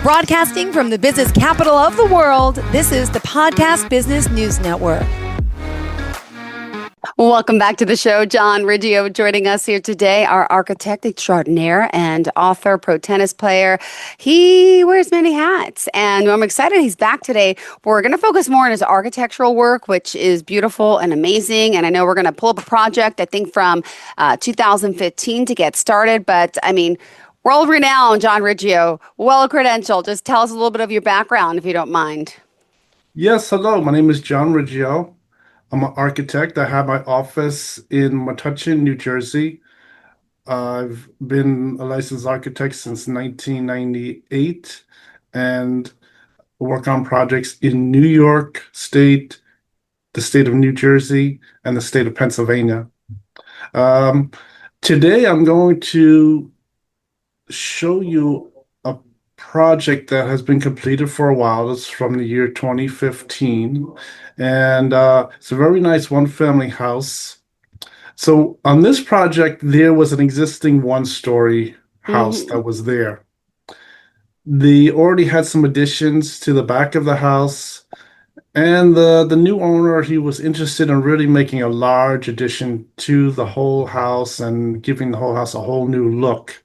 Broadcasting from the business capital of the world, this is the Podcast Business News Network. Welcome back to the show. John Riggio joining us here today, our architect extraordinaire and author, pro tennis player. He wears many hats, and I'm excited he's back today. We're going to focus more on his architectural work, which is beautiful and amazing. And I know we're going to pull up a project, I think, from 2015 to get started. But, I mean, world-renowned John Riggio, well-credentialed. Just tell us a little bit of your background, if you don't mind. Yes, hello. My name is John Riggio. I'm an architect. I have my office in Metuchen, New Jersey. I've been a licensed architect since 1998 and work on projects in New York State, the state of New Jersey, and the state of Pennsylvania. Today, I'm going to show you a project that has been completed for a while. It's from the year 2015. And it's a very nice one-family house. So on this project, there was an existing one-story house that was there. They already had some additions to the back of the house. And the new owner, he was interested in really making a large addition to the whole house and giving the whole house a whole new look.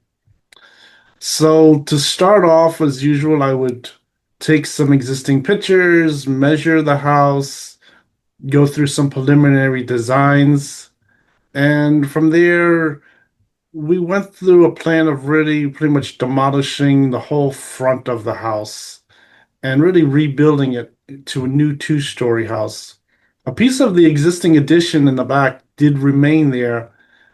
So to start off, as usual, I would take some existing pictures, measure the house, go through some preliminary designs, and from there, we went through a plan of really pretty much demolishing the whole front of the house and really rebuilding it to a new two-story house. A piece of the existing addition in the back did remain there,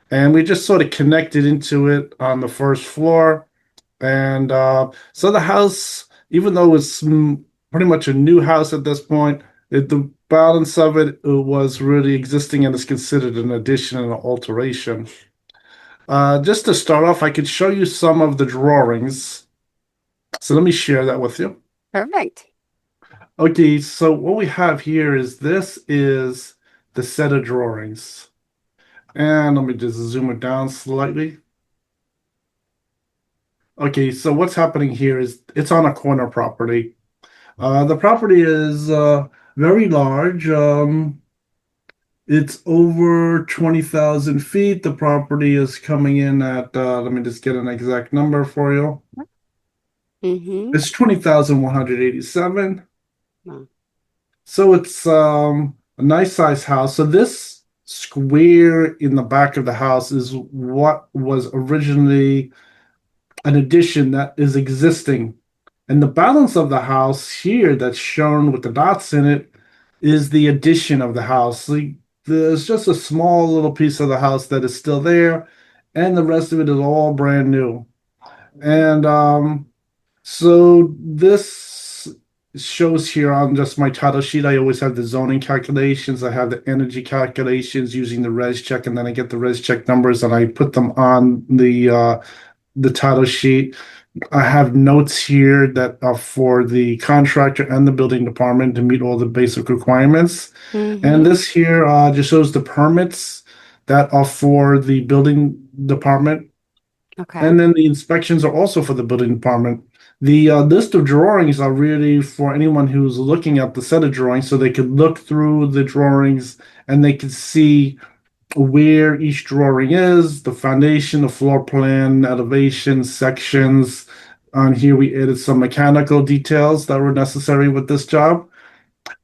and we just sort of connected into it on the first floor. And so the house, even though it's pretty much a new house at this point, the balance of it was really existing and is considered an addition and an alteration. Just to start off, I could show you some of the drawings. So let me share that with you. Perfect. Okay, so what we have here is this is the set of drawings. And let me just zoom it down slightly. Okay, so what's happening here is it's on a corner property. The property is very large. It's over 20,000 feet. The property is coming in at, let me just get an exact number for you. It's 20,187. Wow. So it's a nice size house. So this square in the back of the house is what was originally an addition that is existing. And the balance of the house here that's shown with the dots in it is the addition of the house. There's just a small little piece of the house that is still there, and the rest of it is all brand new. And so this shows here on just my title sheet. I always have the zoning calculations. I have the energy calculations using the res check, and then I get the res check numbers and I put them on the title sheet. I have notes here that are for the contractor and the building department to meet all the basic requirements. And this here just shows the permits that are for the building department. Okay. And then the inspections are also for the building department. The list of drawings are really for anyone who's looking at the set of drawings, so they could look through the drawings and they could see where each drawing is, the foundation, the floor plan, elevation, sections. On here, we added some mechanical details that were necessary with this job.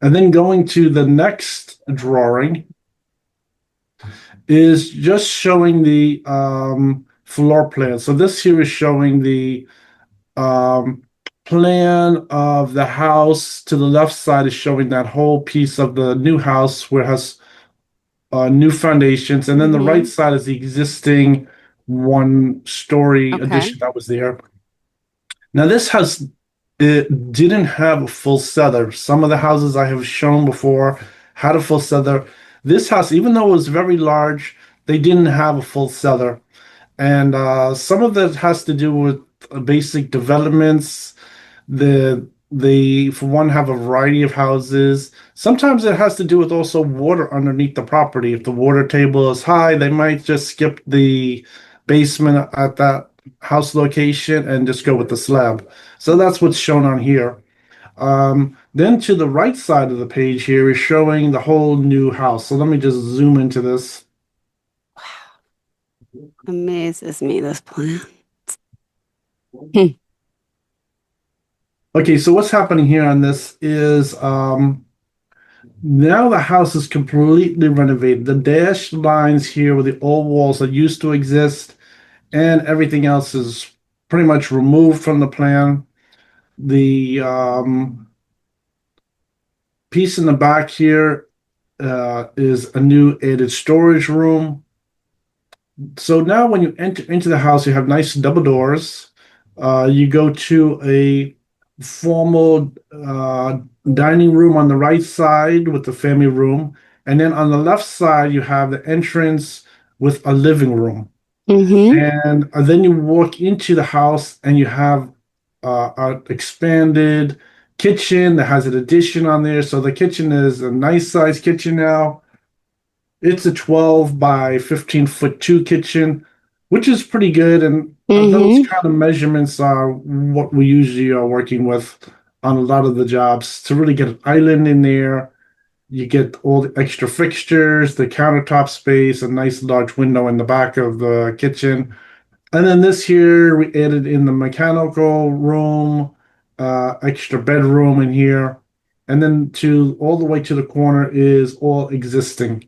And then going to the next drawing is just showing the floor plan. So this here is showing the plan of the house. To the left side is showing that whole piece of the new house where it has new foundations, and then the right side is the existing one-story addition that was there. Now this house, it didn't have a full cellar. Some of the houses I have shown before had a full cellar. This house, even though it was very large, they didn't have a full cellar. And some of that has to do with basic developments. They, for one, have a variety of houses. Sometimes it has to do with also water underneath the property. If the water table is high, they might just skip the basement at that house location and just go with the slab. So that's what's shown on here. Then to the right side of the page here is showing the whole new house. So let me just zoom into this. Amazes me, this plan. Okay, so what's happening here on this is now the house is completely renovated. The dashed lines here with the old walls that used to exist, and everything else is pretty much removed from the plan. The piece in the back here is a new added storage room. So now when you enter into the house, you have nice double doors. You go to a formal dining room on the right side with the family room. And then on the left side, you have the entrance with a living room. And then you walk into the house and you have an expanded kitchen that has an addition on there. So the kitchen is a nice size kitchen now. It's a 12 by 15-foot 2 kitchen, which is pretty good. And those kind of measurements are what we usually are working with on a lot of the jobs to really get an island in there. You get all the extra fixtures, the countertop space, a nice large window in the back of the kitchen. And then this here, we added in the mechanical room, extra bedroom in here. And then to all the way to the corner is all existing.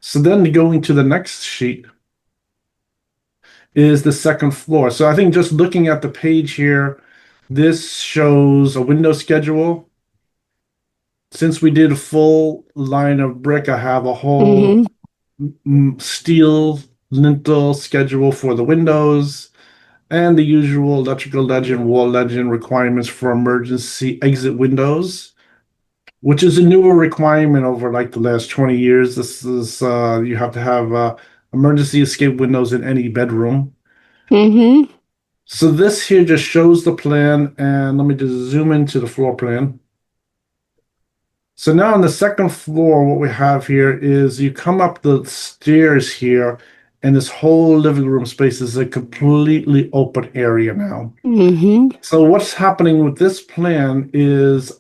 So then going to the next sheet is the second floor. So I think just looking at the page here, this shows a window schedule. Since we did a full line of brick, I have a whole steel lintel schedule for the windows and the usual electrical legend, wall legend requirements for emergency exit windows, which is a newer requirement over like the last 20 years. This is you have to have emergency escape windows in any bedroom. So this here just shows the plan, and let me just zoom into the floor plan. So now on the second floor, what we have here is you come up the stairs here, and this whole living room space is a completely open area now. So what's happening with this plan is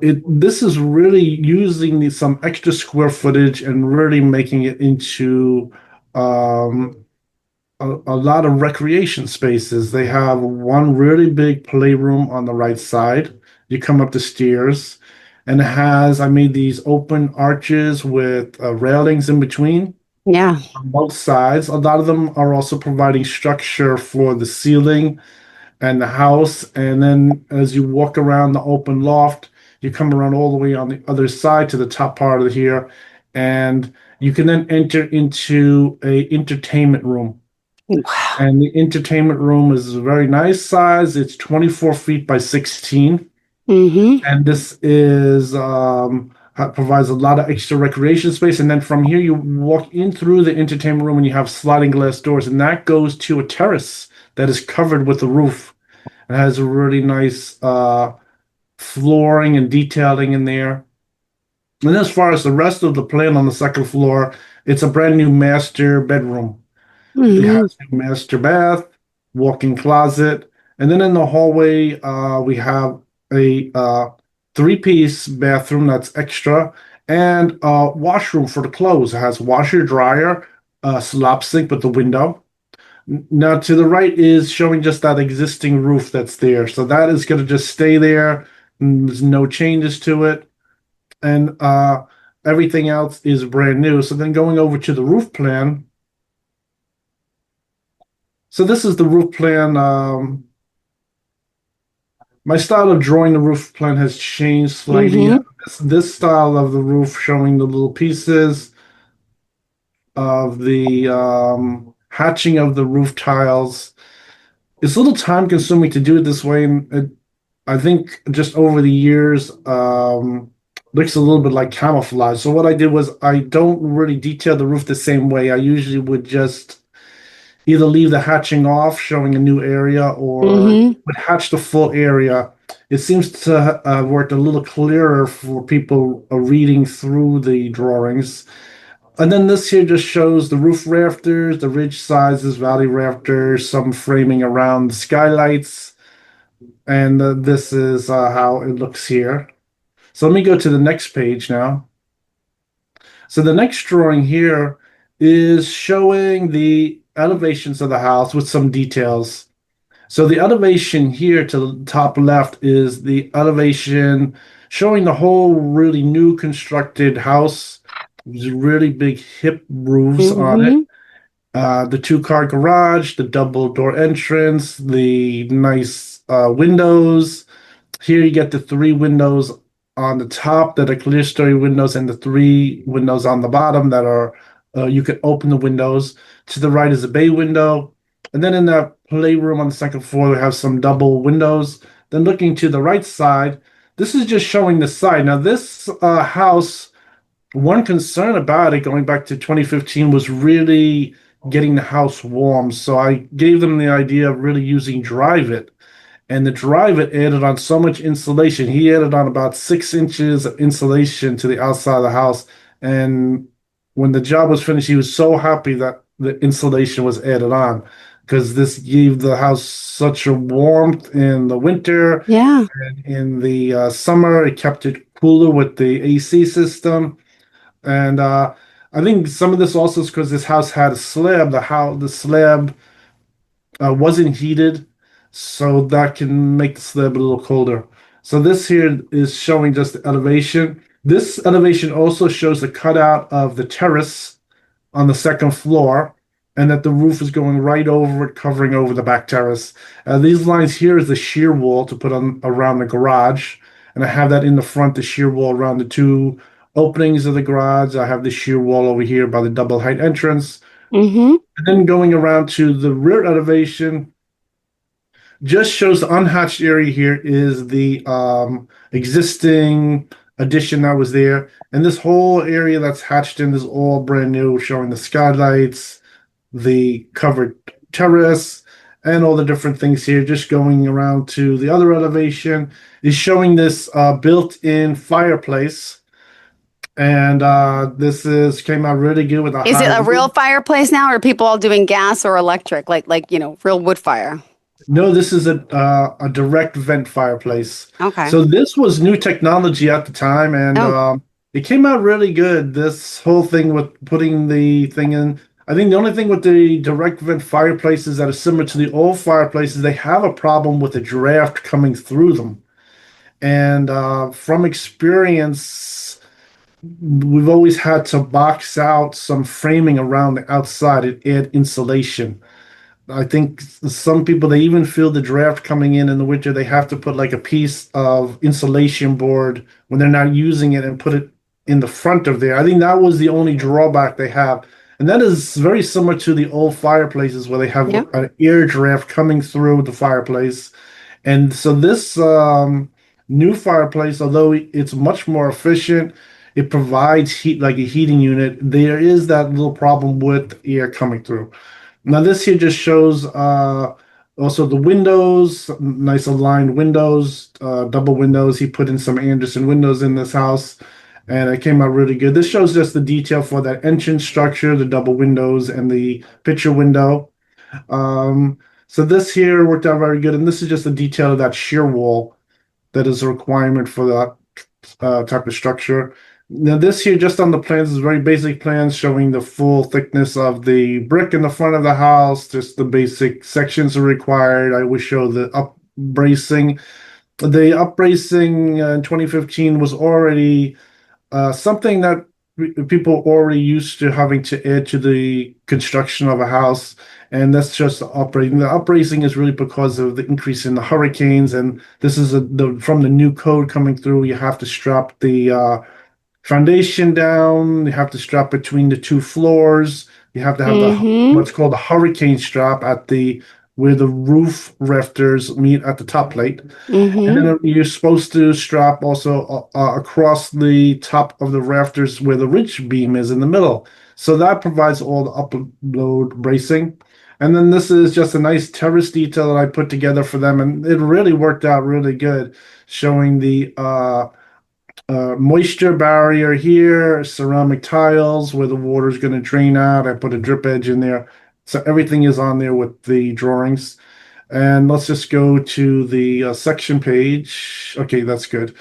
this is really using some extra square footage and really making it into a lot of recreation spaces. They have one really big playroom on the right side. You come up the stairs, and I made these open arches with railings in between. Yeah. On both sides. A lot of them are also providing structure for the ceiling and the house. And then as you walk around the open loft, you come around all the way on the other side to the top part of here, and you can then enter into a entertainment room. Wow. And the entertainment room is a very nice size. It's 24 feet by 16. And this is provides a lot of extra recreation space. And then from here, you walk in through the entertainment room and you have sliding glass doors, and that goes to a terrace that is covered with a roof. It has a really nice flooring and detailing in there. And as far as the rest of the plan on the second floor, it's a brand new master bedroom. It has a master bath, walk-in closet, and then in the hallway, we have a three-piece bathroom that's extra, and a washroom for the clothes. It has washer, dryer, slop sink with the window. Now to the right is showing just that existing roof that's there. So that is going to just stay there. There's no changes to it. And everything else is brand new. So then going over to the roof plan. So this is the roof plan. My style of drawing the roof plan has changed slightly. This style of the roof showing the little pieces of the hatching of the roof tiles. It's a little time consuming to do it this way. And I think just over the years, looks a little bit like camouflage. So what I did was I don't really detail the roof the same way. I usually would just either leave the hatching off, showing a new area, or would hatch the full area. It seems to have worked a little clearer for people reading through the drawings. And then this here just shows the roof rafters, the ridge sizes, valley rafters, some framing around the skylights. And this is how it looks here. So let me go to the next page now. So the next drawing here is showing the elevations of the house with some details. So the elevation here to the top left is the elevation showing the whole really new constructed house. There's really big hip roofs on it. The two-car garage, the double door entrance, the nice windows. Here you get the three windows on the top that are clear story windows, and the three windows on the bottom that are you can open the windows. To the right is a bay window. And then in the playroom on the second floor, we have some double windows. Then looking to the right side, this is just showing the side. Now, this house, one concern about it going back to 2015 was really getting the house warm. So I gave them the idea of really using Drive It. And the Drive It added on so much insulation. He added on about 6 inches of insulation to the outside of the house. And when the job was finished, he was so happy that the insulation was added on, because this gave the house such a warmth in the winter. Yeah. And in the summer, it kept it cooler with the AC system. And I think some of this also is because this house had a slab. The slab wasn't heated, so that can make the slab a little colder. So this here is showing just the elevation. This elevation also shows the cutout of the terrace on the second floor, and that the roof is going right over it, covering over the back terrace. These lines here is the shear wall to put on around the garage, and I have that in the front, the shear wall around the two openings of the garage. I have the shear wall over here by the double height entrance. And then going around to the rear elevation, just shows the unhatched area here is the existing addition that was there. And this whole area that's hatched in is all brand new, showing the skylights, the covered terrace, and all the different things here. Just going around to the other elevation is showing this built-in fireplace. And this came out really good with a Is it high a real roof. fireplace now, or are people all doing gas or electric, like real wood fire? No, this is a direct vent fireplace. Okay. So this was new technology at the time, and it came out really good. This whole thing with putting the thing in. I think the only thing with the direct vent fireplaces that are similar to the old fireplaces, they have a problem with the draft coming through them. And from experience, we've always had to box out some framing around the outside and add insulation. I think some people, they even feel the draft coming in the winter, they have to put like a piece of insulation board when they're not using it and put it in the front of there. I think that was the only drawback they have. And that is very similar to the old fireplaces where they have an air draft coming through the fireplace. And so this new fireplace, although it's much more efficient, it provides heat like a heating unit. There is that little problem with air coming through. Now this here just shows also the windows, nice aligned windows, double windows. He put in some Anderson windows in this house, and it came out really good. This shows just the detail for that entrance structure, the double windows, and the picture window. So this here worked out very good, and this is just the detail of that shear wall that is a requirement for that type of structure. Now this here, just on the plans, is very basic plans showing the full thickness of the brick in the front of the house. Just the basic sections are required. I would show the up bracing. The up bracing in 2015 was already something that people already used to having to add to the construction of a house. And that's just the upraising. The upraising is really because of the increase in the hurricanes. And this is from the new code coming through. You have to strap the foundation down. You have to strap between the two floors. You have to have what's called a hurricane strap at where the roof rafters meet at the top plate. And then you're supposed to strap also across the top of the rafters where the ridge beam is in the middle. So that provides all the upload bracing. And then this is just a nice terrace detail that I put together for them. And it really worked out really good, showing the moisture barrier here, ceramic tiles where the water is going to drain out. I put a drip edge in there. So everything is on there with the drawings. And let's just go to the section page. Okay, that's good.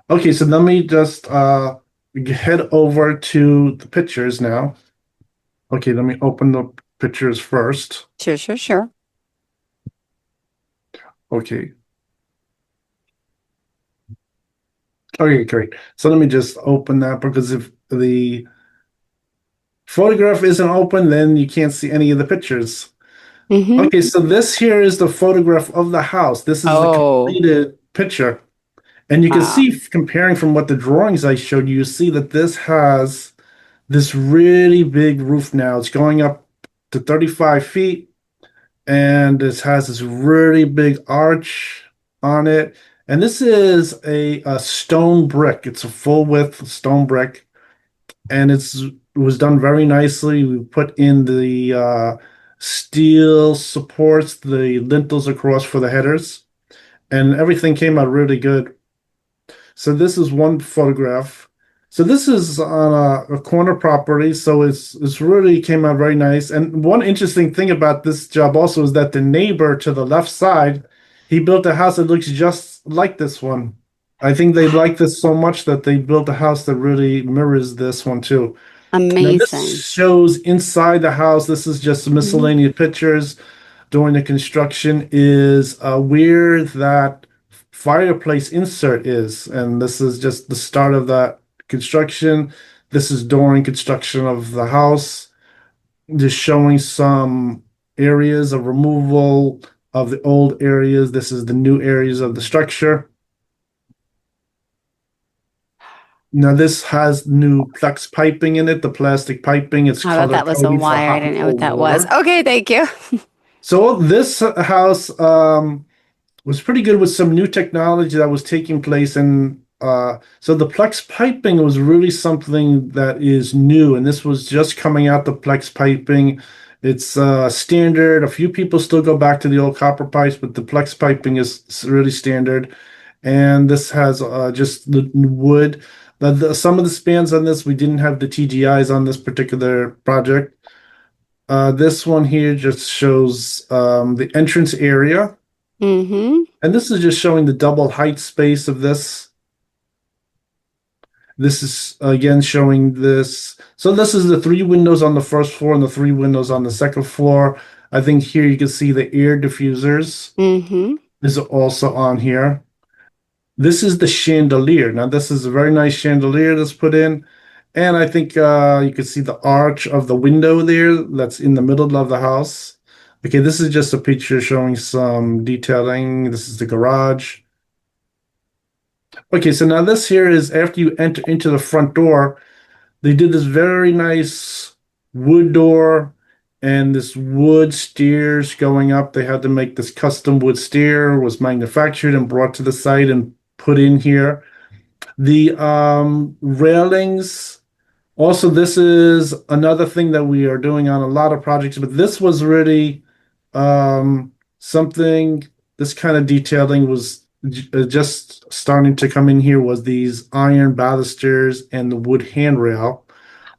Okay, so let me just head over to the pictures now. Okay, let me open the pictures first. Sure. Okay. Okay, great. So let me just open that because if the photograph isn't open, then you can't see any of the pictures. Mm-hmm. Okay, so this here is the photograph of the house. This is the Oh, completed picture. And you can wow. see, comparing from what the drawings I showed you, you see that this has this really big roof now. It's going up to 35 feet, and it has this really big arch on it. And this is a stone brick. It's a full width stone brick, and it was done very nicely. We put in the steel supports, the lintels across for the headers, and everything came out really good. So this is one photograph. So this is on a corner property, so it's really came out very nice. And one interesting thing about this job also is that the neighbor to the left side, he built a house that looks just like this one. I think they like this so much that they built a house that really mirrors this one too. Now this Amazing. shows inside the house. This is just Mm-hmm. miscellaneous pictures during the construction is where that fireplace insert is. And this is just the start of that construction. This is during construction of the house, just showing some areas of removal of the old areas. This is the new areas of the structure. Now this has new plex piping in it, the plastic piping. It's I thought color that was a coded for wire. I hot didn't and know what cold that was. water. Okay, thank you. So this house was pretty good with some new technology that was taking place. And so the Plex piping was really something that is new. And this was just coming out, the Plex piping. It's standard. A few people still go back to the old copper pipes, but the Plex piping is really standard. And this has just the wood. Some of the spans on this, we didn't have the TGIs on this particular project. This one here just shows the entrance area. Mm-hmm. And this is just showing the double height space of this. This is again showing this. So this is the three windows on the first floor and the three windows on the second floor. I think here you can see the air diffusers Mm-hmm. is also on here. This is the chandelier. Now this is a very nice chandelier that's put in. And I think you can see the arch of the window there that's in the middle of the house. Okay, this is just a picture showing some detailing. This is the garage. Okay, so now this here is after you enter into the front door, they did this very nice wood door and this wood stairs going up. They had to make this custom wood stair, was manufactured and brought to the site and put in here. The railings, also, this is another thing that we are doing on a lot of projects, but this was really something, this kind of detailing was just starting to come in here was these iron balusters and the wood handrail.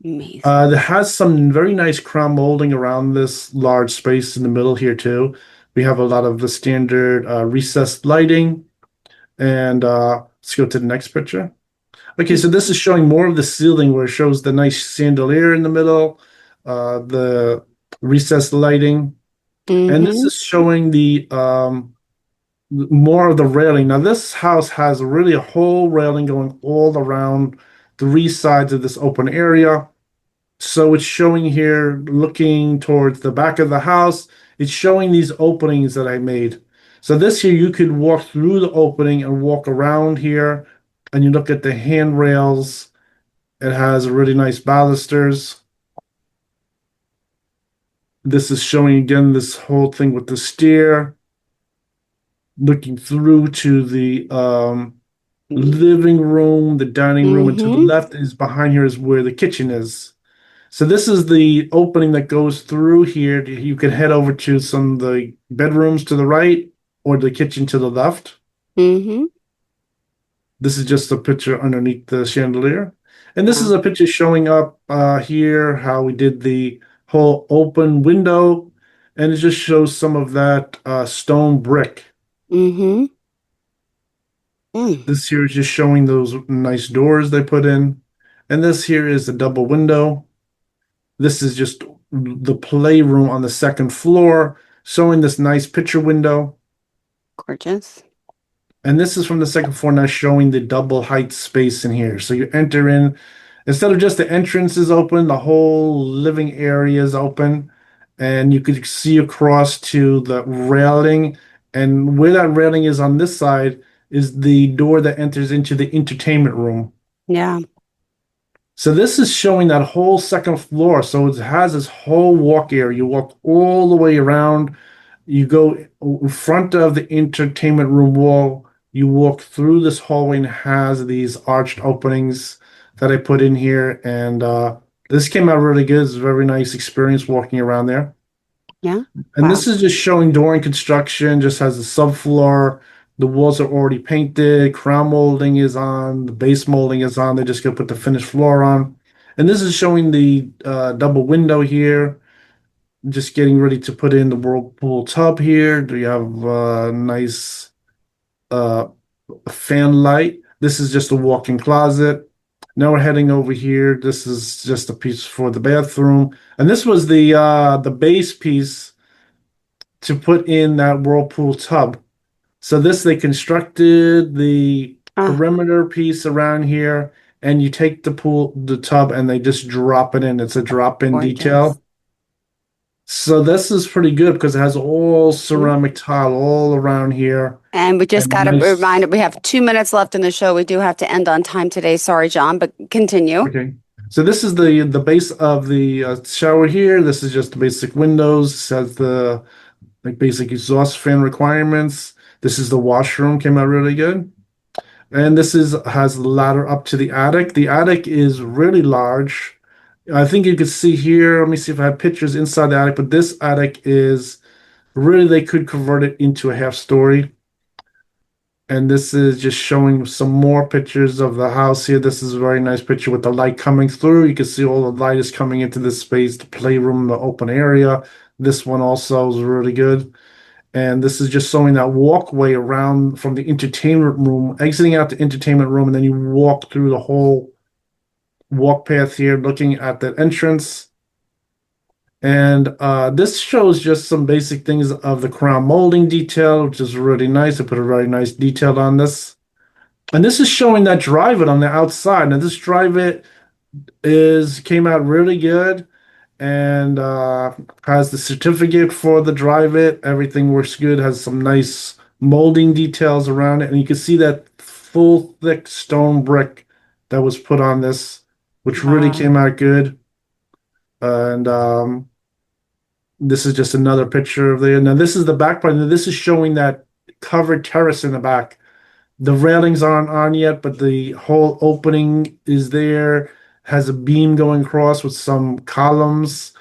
Amazing. It has some very nice crown molding around this large space in the middle here too. We have a lot of the standard recessed lighting. And let's go to the next picture. Okay, so this is showing more of the ceiling where it shows the nice chandelier in the middle, the recessed lighting, and this Mm-hmm. is showing the more of the railing. Now, this house has really a whole railing going all around three sides of this open area. So it's showing here, looking towards the back of the house, it's showing these openings that I made. So this here, you could walk through the opening and walk around here, and you look at the handrails. It has really nice balusters. This is showing again this whole thing with the stair, looking through to the living room, the dining room, and to the Mm-hmm. left is behind here is where the kitchen is. So this is the opening that goes through here. You can head over to some of the bedrooms to the right or the kitchen to the left. Mm-hmm. This is just a picture underneath the chandelier. And this is Wow. a picture showing up here, how we did the whole open window. And it just shows some of that stone brick. Mm-hmm. Mm. This here is just showing those nice doors they put in. And this here is the double window. This is just the playroom on the second floor, showing this nice picture window. Gorgeous. And this is from the second floor now, showing the double height space in here. So you enter in, instead of just the entrance is open, the whole living area is open. And you could see across to the railing. And where that railing is on this side is the door that enters into the entertainment room. Yeah. So this is showing that whole second floor. So it has this whole walk area. You walk all the way around. You go in front of the entertainment room wall. You walk through this hallway and it has these arched openings that I put in here. And this came out really good. It's a very nice experience walking around there. Yeah. And Wow. this is just showing during construction, just has the subfloor. The walls are already painted. Crown molding is on. The base molding is on. They're just going to put the finished floor on. And this is showing the double window here. Just getting ready to put in the whirlpool tub here. Do you have a nice fan light? This is just a walk-in closet. Now we're heading over here. This is just a piece for the bathroom. And this was the base piece to put in that whirlpool tub. So this, they constructed the perimeter piece around here, and you take the tub, and they just drop it in. It's a drop-in detail. So this is pretty good because it has all ceramic tile all around here. And we just got to nice. remind, we have 2 minutes left in the show. We do have to end on time today. Sorry, John, but continue. Okay. So this is the base of the shower here. This is just the basic windows. It has the basic exhaust fan requirements. This is the washroom, came out really good. And this has the ladder up to the attic. The attic is really large. I think you could see here, let me see if I have pictures inside the attic, but this attic is really, they could convert it into a half story. And this is just showing some more pictures of the house here. This is a very nice picture with the light coming through. You can see all the light is coming into this space, the playroom, the open area. This one also is really good. And this is just showing that walkway around from the entertainment room, exiting out the entertainment room, and then you walk through the whole walk path here, looking at that entrance. And this shows just some basic things of the crown molding detail, which is really nice. I put a very nice detail on this. And this is showing that drive-it on the outside. Now this drive-it came out really good, and has the certificate for the drive-it. Everything works good, has some nice molding details around it. And you can see that full thick stone brick that was put on this, which really came out good. And this is just another picture of there. Now this is the back part. Now this is showing that covered terrace in the back. The railings aren't on yet, but the whole opening is there. Has a beam going across with some columns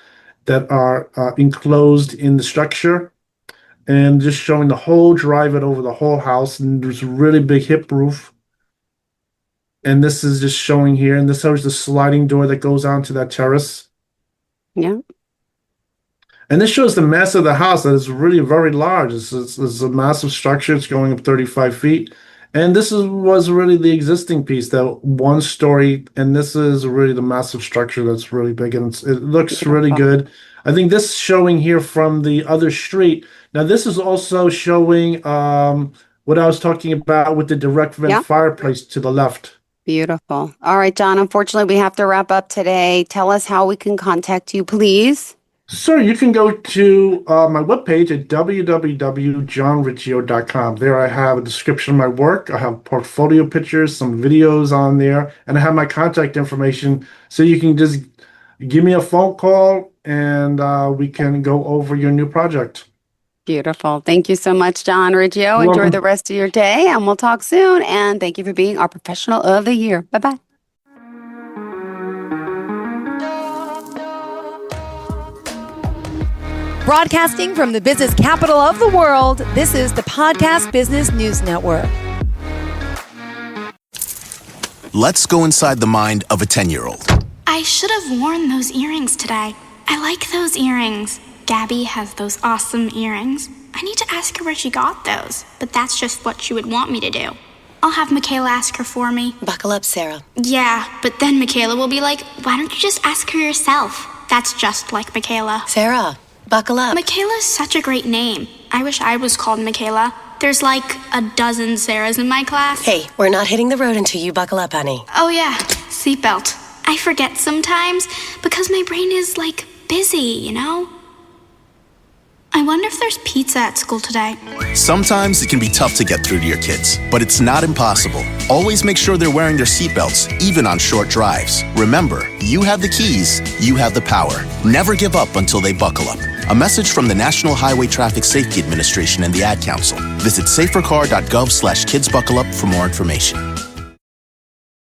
that are enclosed in the structure. And just showing the whole drive-it over the whole house. And there's a really big hip roof. And this is just showing here. And this shows the sliding door that goes onto that terrace. Yeah. And this shows the mass of the house that is really very large. It's a massive structure. It's going up 35 feet. And this was really the existing piece, that one story. And this is really the massive structure that's really big. And it looks really good. I think this showing here from the other street. Now, this is also showing what I was talking about with the direct vent fireplace to the left. Beautiful. All right, John, unfortunately, we have to wrap up today. Tell us how we can contact you, please. Sir, you can go to my webpage at www.johnriggio.com. There I have a description of my work. I have portfolio pictures, some videos on there, and I have my contact information. So you can just give me a phone call and we can go over your new project. Beautiful. Thank you so much, John Riggio. You're Enjoy welcome. the rest of your day, and we'll talk soon. And thank you for being our professional of the year. Bye-bye. Broadcasting from the business capital of the world, this is the Podcast Business News Network. Let's go inside the mind of a 10-year-old. I should have worn those earrings today. I like those earrings. Gabby has those awesome earrings. I need to ask her where she got those, but that's just what she would want me to do. I'll have Michaela ask her for me. Buckle up, Sarah. Yeah, but then Michaela will be like, why don't you just ask her yourself? That's just like Michaela. Sarah, buckle up. Michaela's such a great name. I wish I was called Michaela. There's like a dozen Sarahs in my class. Hey, we're not hitting the road until you buckle up, honey. Oh yeah, seatbelt. I forget sometimes because my brain is like busy, you know? I wonder if there's pizza at school today. Sometimes it can be tough to get through to your kids, but it's not impossible. Always make sure they're wearing their seatbelts, even on short drives. Remember, you have the keys, you have the power. Never give up until they buckle up. A message from the National Highway Traffic Safety Administration and the Ad Council. Visit safercar.gov/kidsbuckleup for more information.